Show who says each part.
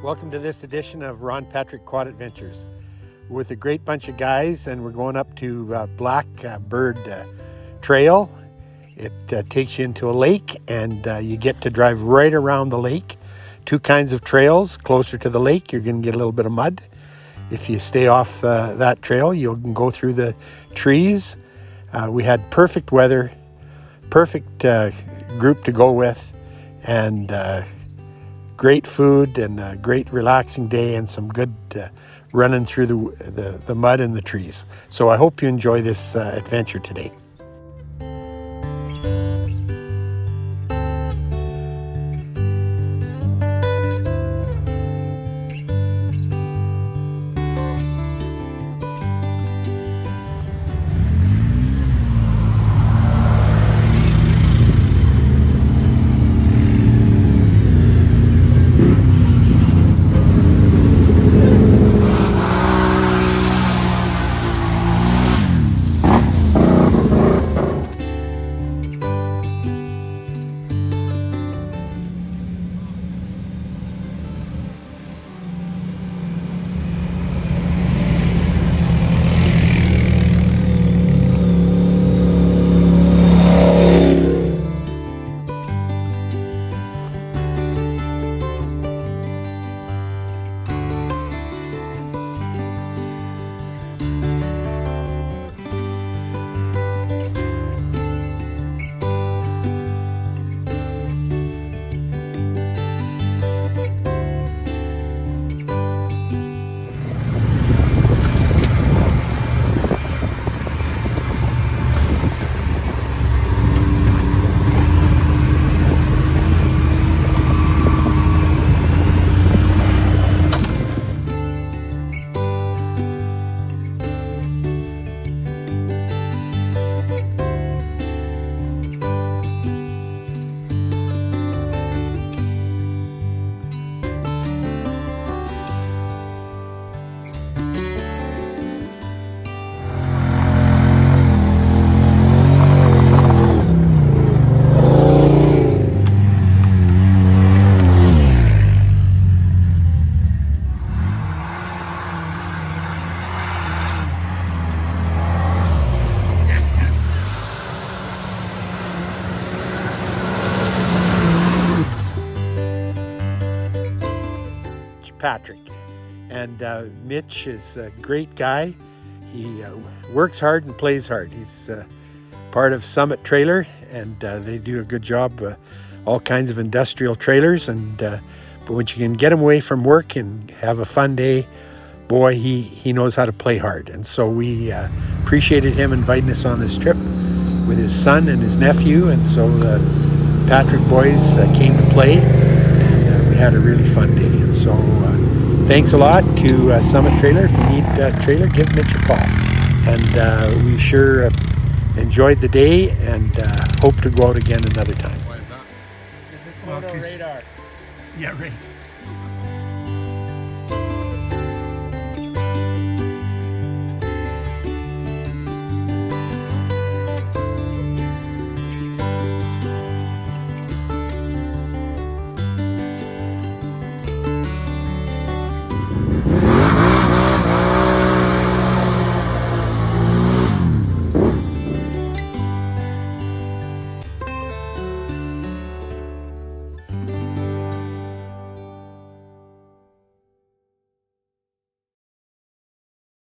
Speaker 1: Welcome to this edition of Ron Patrick Quad Adventures. We're with a great bunch of guys, and we're going up to Blackbird Trail. It takes you into a lake, and you get to drive right around the lake. Two kinds of trails. Closer to the lake, you're going to get a little bit of mud. If you stay off that trail, you'll go through the trees. We had perfect weather, perfect group to go with, and great food and a great relaxing day and some good running through the mud and the trees. So I hope you enjoy this adventure today. Patrick. And Mitch is a great guy. He works hard and plays hard. He's part of Summit Trailer, and they do a good job, all kinds of industrial trailers. And but when you can get him away from work and have a fun day, boy, he knows how to play hard. And so we appreciated him inviting us on this trip with his son and his nephew. And so the Patrick boys came to play, and we had a really fun day. And so thanks a lot to Summit Trailer. If you need a trailer, give Mitch a call. And we sure enjoyed the day and hope to go out again another time.
Speaker 2: Why is that?
Speaker 3: This is photo radar.
Speaker 1: Yeah, right.